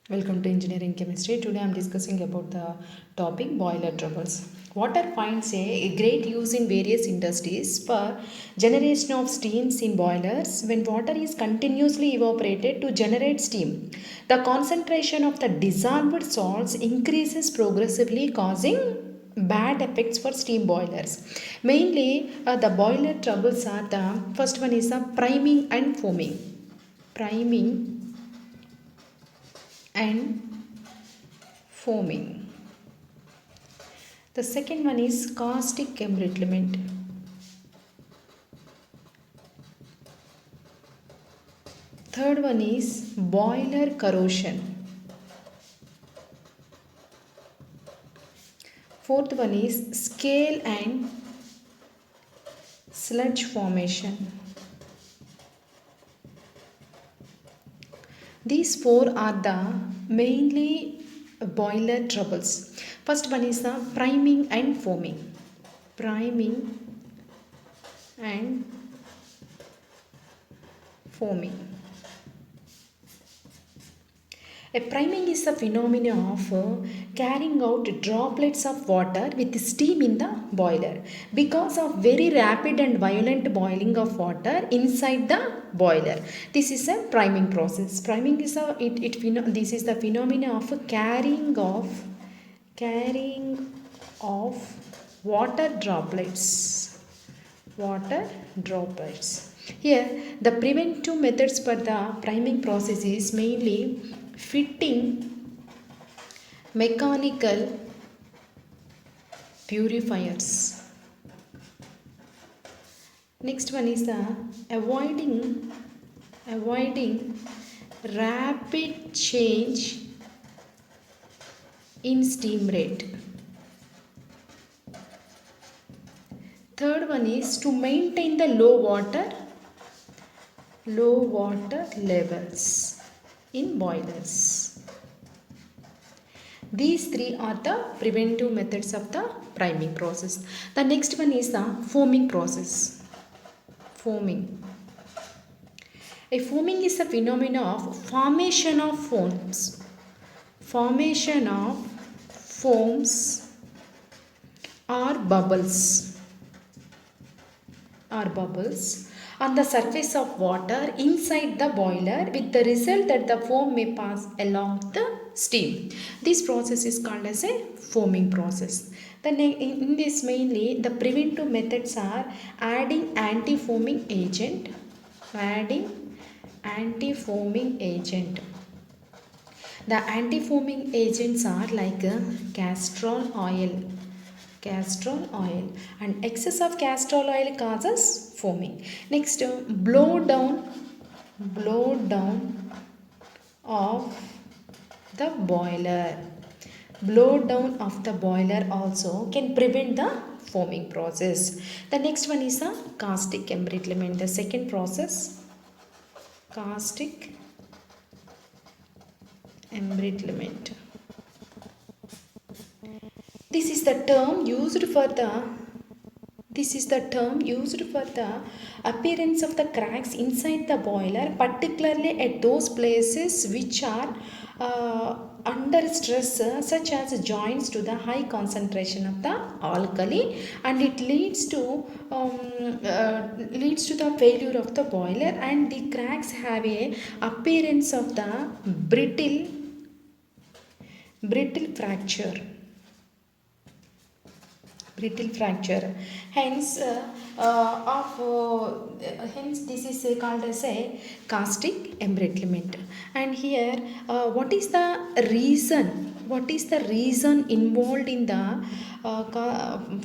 Welcome to Engineering Chemistry. Today I am discussing about the topic boiler troubles. Water finds a great use in various industries for generation of steams in boilers when water is continuously evaporated to generate steam. The concentration of the dissolved salts increases progressively causing bad effects for steam boilers. Mainly the boiler troubles are the first one is the priming and foaming. Priming and foaming. The second one is caustic embrittlement. Third one is boiler corrosion. Fourth one is scale and sludge formation. These four are the mainly boiler troubles. First one is the priming and foaming. Priming and foaming. A priming is the phenomenon of carrying out droplets of water with steam in the boiler because of very rapid and violent boiling of water inside the boiler. This is a priming process. Priming is this is the phenomenon of carrying of water droplets. Water droplets. Here, the preventive methods for the priming process is mainly fitting mechanical purifiers. Next one is the avoiding rapid change in steam rate. Third one is to maintain the low water levels in boilers. These three are the preventive methods of the priming process. The next one is the foaming process. Foaming. A foaming is a phenomenon of formation of foams. Formation of foams or bubbles on the surface of water inside the boiler with the result that the foam may pass along the steam. This process is called as a foaming process. In this mainly the preventive methods are adding anti-foaming agent. The anti-foaming agents are like castor oil and excess of castor oil causes foaming. Next, blow down of the boiler. Blow down of the boiler also can prevent the foaming process. The next one is the caustic embrittlement. The second process, caustic embrittlement. This is the term used for the appearance of the cracks inside the boiler, particularly at those places which are under stress, such as joints to the high concentration of the alkali, and it leads to the failure of the boiler, and the cracks have a appearance of the brittle fracture. Hence this is called as a caustic embrittlement. And here what is the reason involved in the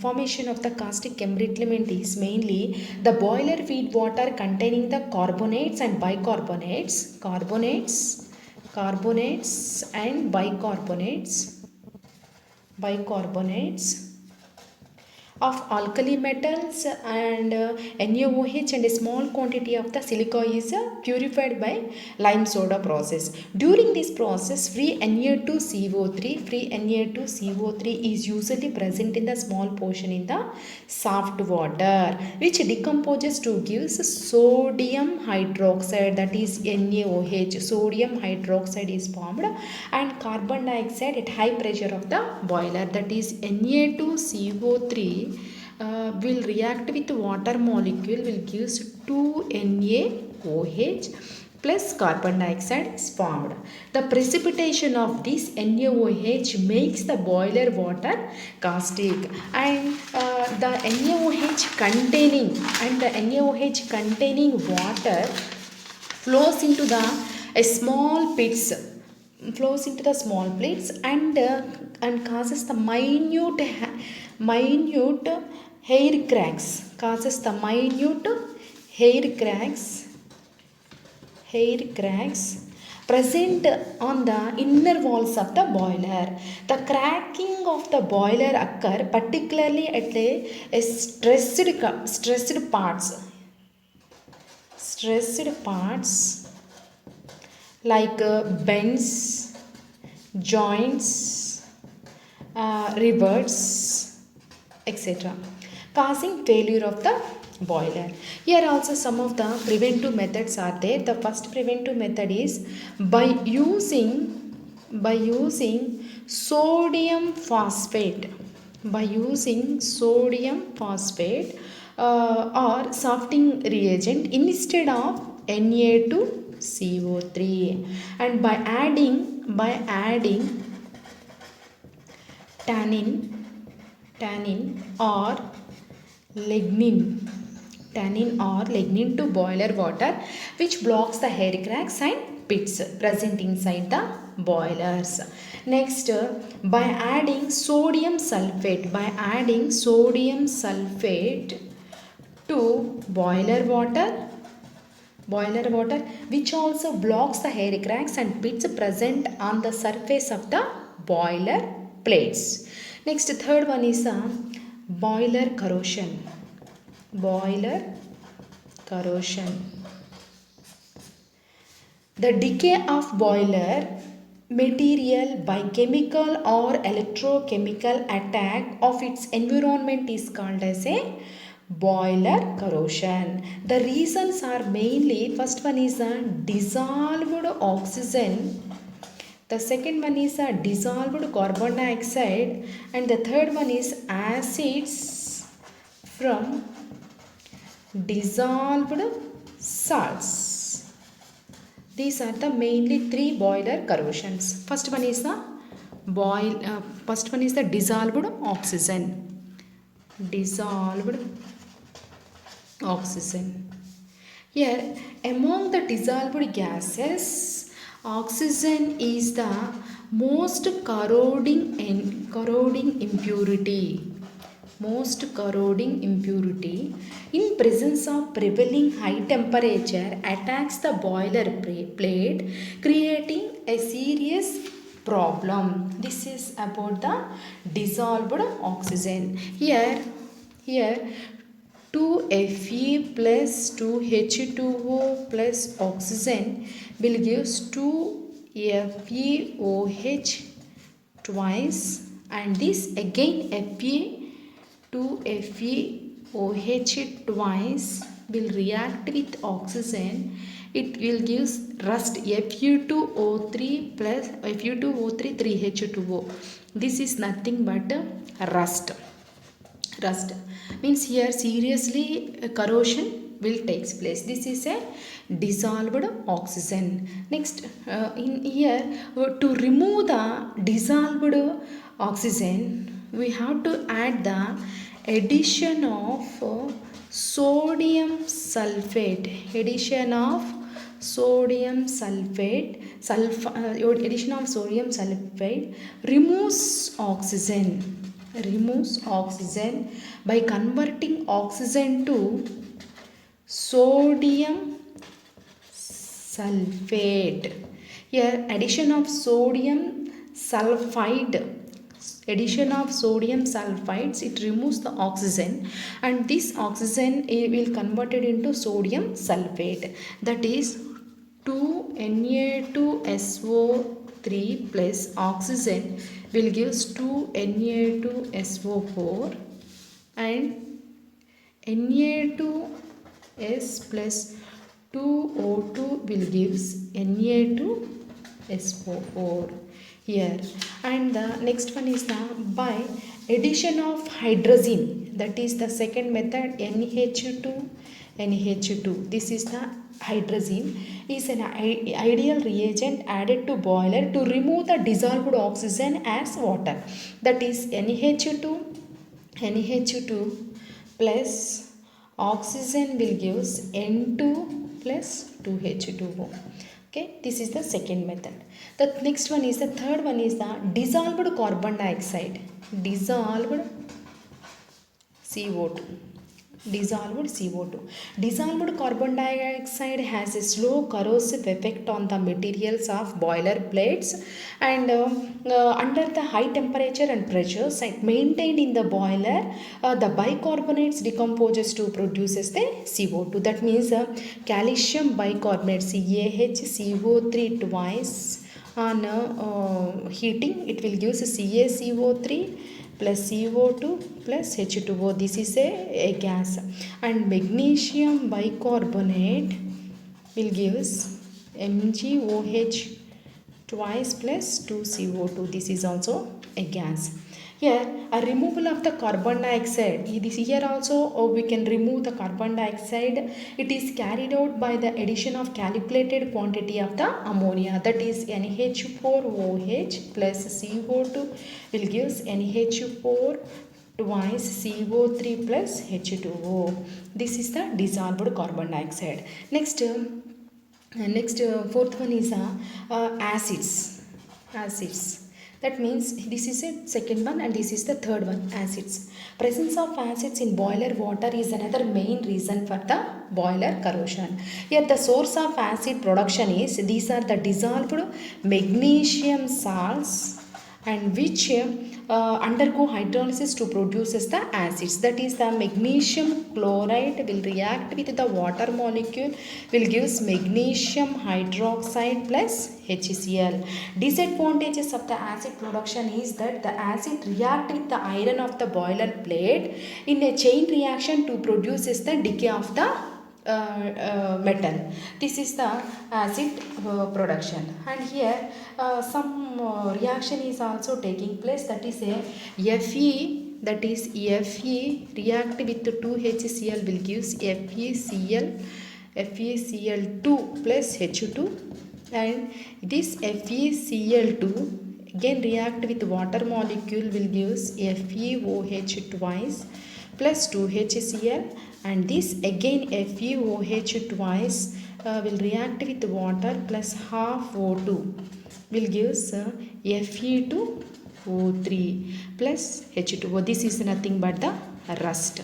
formation of the caustic embrittlement is mainly the boiler feed water containing the carbonates and bicarbonates of alkali metals and NaOH and a small quantity of the silica is purified by lime soda process. During this process, free Na2CO3 is usually present in the small portion in the soft water, which decomposes to give sodium hydroxide, that is NaOH. Sodium hydroxide is formed and carbon dioxide at high pressure of the boiler, that is Na2CO3 will react with water molecule, will give 2NaOH plus carbon dioxide is formed. The precipitation of this NaOH makes the boiler water caustic, and the NaOH containing water flows into the small pits, and causes the minute hair cracks present on the inner walls of the boiler. The cracking of the boiler occur particularly at a stressed parts like bends, joints, rivets, etc., causing failure of the boiler. Here also some of the preventive methods are there. The first preventive method is by using sodium phosphate, or softening reagent instead of Na2CO3, and by adding tannin or lignin to boiler water, which blocks the hair cracks and pits present inside the boilers. Next, by adding sodium sulfate to boiler water, which also blocks the hair cracks and pits present on the surface of the boiler plates. Next, third one is boiler corrosion. The decay of boiler material by chemical or electrochemical attack of its environment is called as a boiler corrosion. The reasons are mainly, first one is dissolved oxygen, the second one is dissolved carbon dioxide, and the third one is acids from dissolved salts. These are the mainly three boiler corrosions. First one is the dissolved oxygen. Here, among the dissolved gases, oxygen is the most corroding impurity. In presence of prevailing high temperature attacks the boiler plate, creating a serious problem. This is about the dissolved oxygen. Here 2Fe plus 2H2O plus oxygen will give 2FeOH twice, and this again Fe2FeOH twice will react with oxygen. It will give rust, Fu2O3 plus Fu2O3 3H2O. This is nothing but rust means here seriously corrosion will takes place. This is a dissolved oxygen. Next, in here to remove the dissolved oxygen, we have to add the addition of sodium sulfate removes oxygen by converting oxygen to sodium sulfate. Here addition of sodium sulfide addition of sodium sulfides, it removes the oxygen, and this oxygen will convert it into sodium sulfate, that is 2Na2SO3 plus oxygen will give 2Na2SO4, and Na2S plus 2O2 will gives Na2SO4 here. And the next one is the by addition of hydrazine, that is the second method, NH2. This is the hydrazine is an ideal reagent added to boiler to remove the dissolved oxygen as water, that is NH2 plus oxygen will gives N2 plus 2H2O. Okay, this is the second method. The next one is the third one is the dissolved carbon dioxide, dissolved CO2. Dissolved carbon dioxide has a slow corrosive effect on the materials of boiler plates, and under the high temperature and pressures maintained in the boiler, the bicarbonates decomposes to produces the CO2. That means calcium bicarbonate CaHCO3 twice on heating, it will give CaCO3 plus CO2 plus H2O. This is a gas. And magnesium bicarbonate will give MgOH twice plus 2CO2. This is also a gas. Here, a removal of the carbon dioxide. Here also we can remove the carbon dioxide. It is carried out by the addition of calculated quantity of the ammonia, that is NH4OH plus CO2 will give NH4 twice CO3 plus H2O. This is the dissolved carbon dioxide. Next, fourth one is acids. That means this is a second one and this is the third one, acids. Presence of acids in boiler water is another main reason for the boiler corrosion. Here the source of acid production is, these are the dissolved magnesium salts and which undergo hydrolysis to produces the acids, that is the magnesium chloride will react with the water molecule, will gives magnesium hydroxide plus HCl. Disadvantages of the acid production is that the acid react with the iron of the boiler plate in a chain reaction to produces the decay of the metal. This is the acid production, and here some reaction is also taking place, that is a Fe, that is Fe react with 2HCl will gives FeCl2 plus H2, and this FeCl2 again react with water molecule will gives FeOH twice plus 2HCl, and this again FeOH twice will react with water plus half O2 will gives Fe2O3 plus H2O. This is nothing but the rust.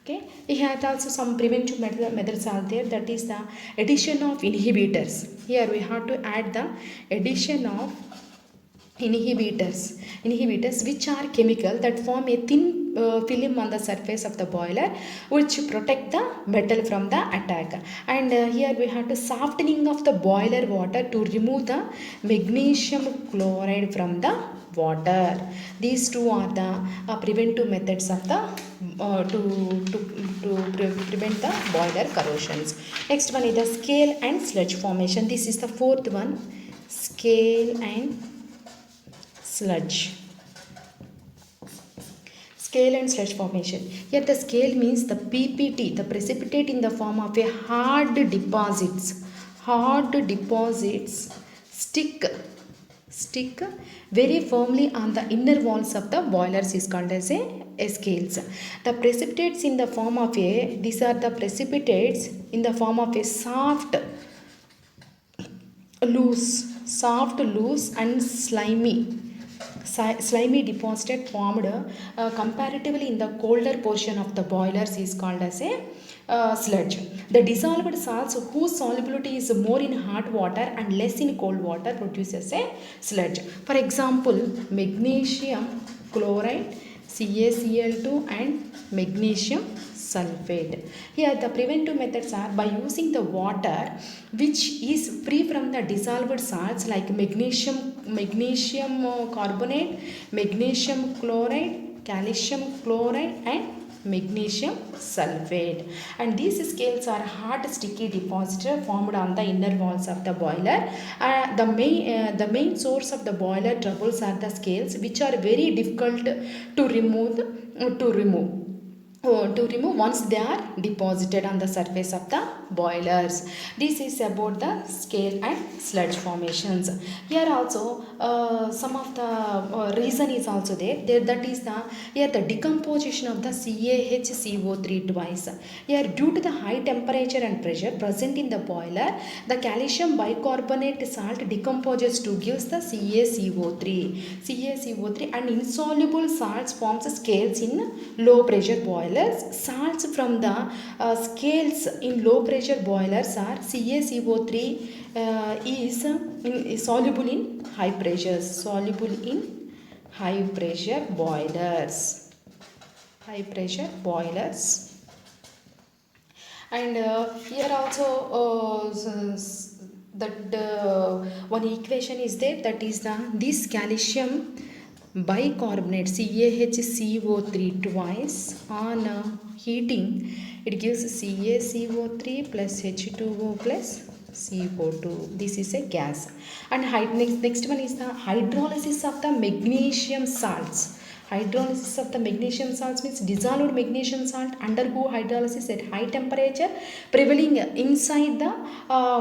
Okay, we have also some preventive methods are there, that is the addition of inhibitors. Here we have to add the addition of inhibitors which are chemical that form a thin film on the surface of the boiler which protect the metal from the attack. And here we have to softening of the boiler water to remove the magnesium chloride from the water. These two are the preventive methods of the to prevent the boiler corrosions. Next one is the scale and sludge formation. This is the fourth one, scale and sludge. Scale and sludge formation. Here the scale means the PPT, the precipitate in the form of a hard deposits stick very firmly on the inner walls of the boilers is called as a scales. The precipitates in the form of these are the precipitates in the form of a soft, loose and slimy deposit formed comparatively in the colder portion of the boilers is called as a sludge. The dissolved salts whose solubility is more in hot water and less in cold water produces a sludge. For example, magnesium chloride, CaCl2 and magnesium sulfate. Here the preventive methods are by using the water which is free from the dissolved salts like magnesium carbonate, magnesium chloride, calcium chloride and magnesium sulfate. And these scales are hard sticky deposit formed on the inner walls of the boiler. The main source of the boiler troubles are the scales which are very difficult to remove to remove once they are deposited on the surface of the boilers. This is about the scale and sludge formations. Here also some of the reason is also there, that is the here the decomposition of the CaHCO3 twice. Here due to the high temperature and pressure present in the boiler, the calcium bicarbonate salt decomposes to gives the CaCO3 and insoluble salts forms scales in low pressure boilers. Salts from the scales in low pressure boilers are CaCO3 is soluble in high pressures, and here also that one equation is there, that is this calcium bicarbonate CaHCO3 twice on heating, it gives CaCO3 plus H2O plus CO2. This is a gas. And next one is the hydrolysis of the magnesium salts. Hydrolysis of the magnesium salts means dissolved magnesium salt undergo hydrolysis at high temperature prevailing inside the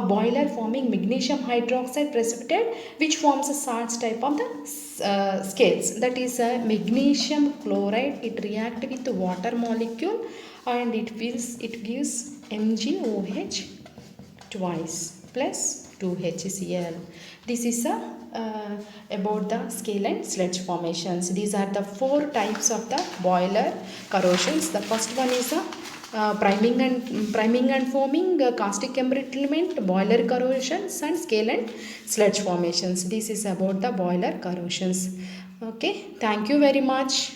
boiler, forming magnesium hydroxide precipitate which forms a salts type of the scales. That is magnesium chloride. It reacts with the water molecule and it gives MgOH twice plus 2HCl. This is about the scale and sludge formations. These are the 4 types of the boiler corrosions. The first one is priming and foaming, caustic embrittlement, boiler corrosions and scale and sludge formations. This is about the boiler corrosions. Okay, thank you very much.